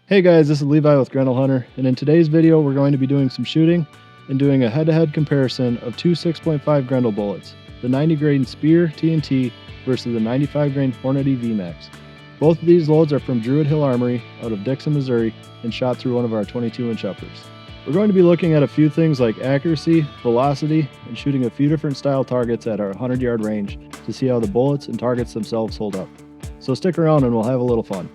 Hey guys, this is Levi with Grendel Hunter, and in today's video we're going to be doing some shooting and doing a head-to-head comparison of two 6.5 Grendel bullets, the 90 Grain Speer TNT versus the 95 Grain Hornady VMAX. Both of these loads are from Druid Hill Armory out of Dixon, Missouri, and shot through one of our 22-inch uppers. We're going to be looking at a few things like accuracy, velocity, and shooting a few different style targets at our 100-yard range to see how the bullets and targets themselves hold up. So stick around and we'll have a little fun.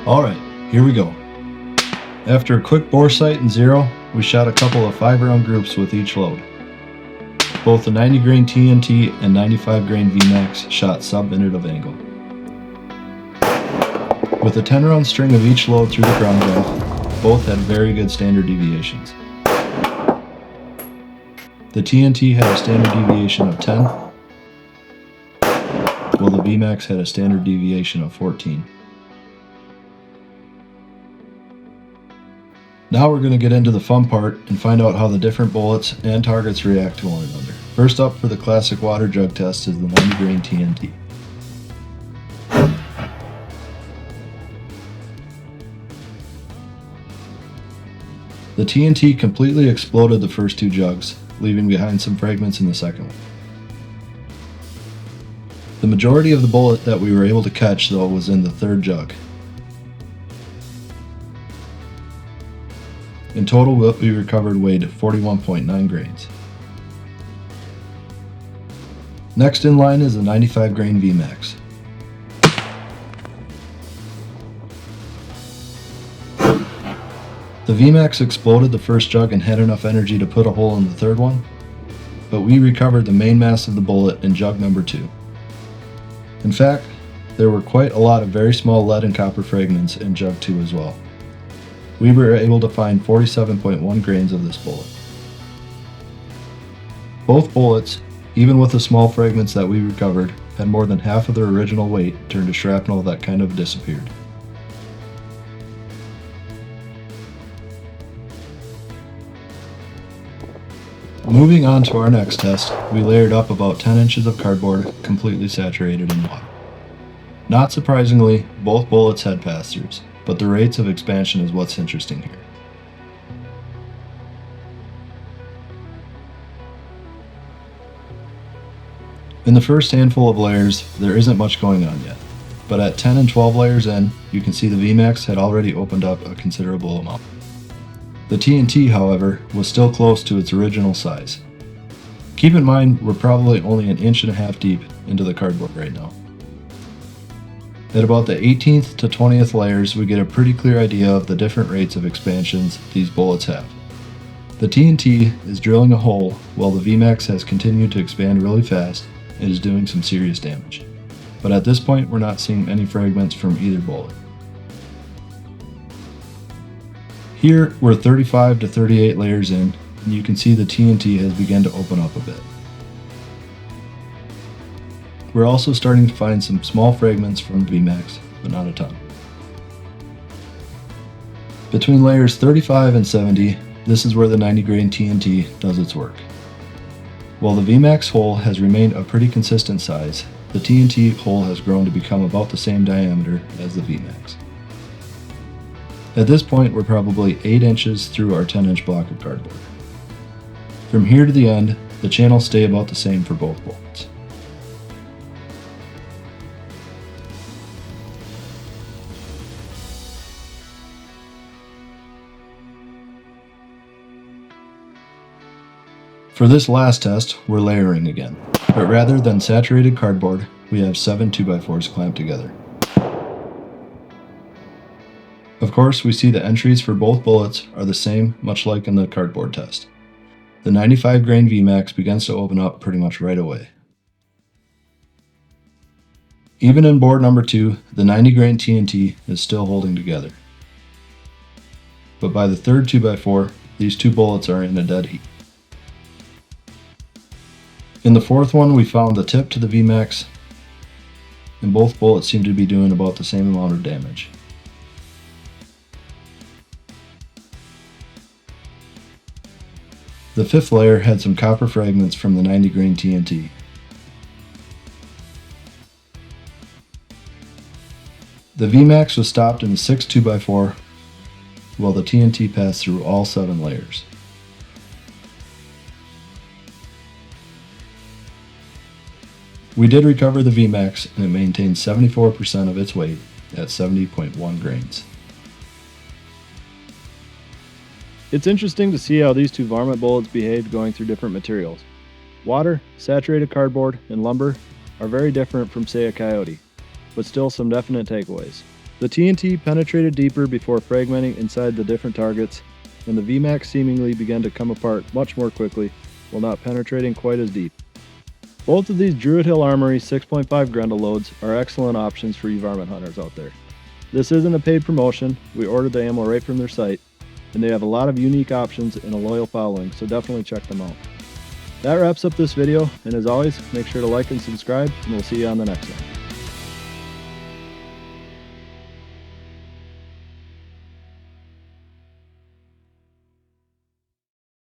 Alright, here we go. After a quick bore sight and zero, we shot a couple of 5-round groups with each load. Both the 90 grain TNT and 95 grain VMAX shot sub-minute of angle. With a 10-round string of each load through the ground graph, both had very good standard deviations. The TNT had a standard deviation of 10, while the VMAX had a standard deviation of 14. Now we're going to get into the fun part and find out how the different bullets and targets react to one another. First up for the classic water jug test is the 90 grain TNT. The TNT completely exploded the first two jugs, leaving behind some fragments in the second one. The majority of the bullet that we were able to catch though was in the third jug. In total, what we recovered weighed 41.9 grains. Next in line is the 95 grain VMAX. The VMAX exploded the first jug and had enough energy to put a hole in the third one, but we recovered the main mass of the bullet in jug number 2. In fact, there were quite a lot of very small lead and copper fragments in jug 2 as well. We were able to find 47.1 grains of this bullet. Both bullets, even with the small fragments that we recovered, had more than half of their original weight turned to shrapnel that kind of disappeared. Moving on to our next test, we layered up about 10 inches of cardboard completely saturated in water. Not surprisingly, both bullets had pass-throughs, but the rates of expansion is what's interesting here. In the first handful of layers, there isn't much going on yet, but at 10 and 12 layers in, you can see the VMAX had already opened up a considerable amount. The TNT, however, was still close to its original size. Keep in mind, we're probably only 1.5 inches deep into the cardboard right now. At about the 18th to 20th layers, we get a pretty clear idea of the different rates of expansions these bullets have. The TNT is drilling a hole, while the VMAX has continued to expand really fast and is doing some serious damage. But at this point, we're not seeing any fragments from either bullet. Here, we're 35 to 38 layers in, and you can see the TNT has begun to open up a bit. We're also starting to find some small fragments from VMAX, but not a ton. Between layers 35 and 70, this is where the 90 grain TNT does its work. While the VMAX hole has remained a pretty consistent size, the TNT hole has grown to become about the same diameter as the VMAX. At this point, we're probably 8 inches through our 10-inch block of cardboard. From here to the end, the channels stay about the same for both bullets. For this last test, we're layering again, but rather than saturated cardboard, we have 7 2x4s clamped together. Of course, we see the entries for both bullets are the same, much like in the cardboard test. The 95 grain VMAX begins to open up pretty much right away. Even in board number 2, the 90 grain TNT is still holding together. But by the third 2x4, These two bullets are in a dead heat. In the fourth one, we found the tip to the VMAX, and both bullets seem to be doing about the same amount of damage. The fifth layer had some copper fragments from the 90 grain TNT. The VMAX was stopped in the 6 2x4, while the TNT passed through all 7 layers. We did recover the VMAX, and it maintained 74% of its weight at 70.1 grains. It's interesting to see how these two varmint bullets behaved going through different materials. Water, saturated cardboard, and lumber are very different from, say, a coyote, but still some definite takeaways. The TNT penetrated deeper before fragmenting inside the different targets, and the VMAX seemingly began to come apart much more quickly while not penetrating quite as deep. Both of these Druid Hill Armory 6.5 Grendel loads are excellent options for you varmint hunters out there. This isn't a paid promotion, we ordered the ammo right from their site, and they have a lot of unique options and a loyal following, so definitely check them out. That wraps up this video, and as always, make sure to like and subscribe, and we'll see you on the next one.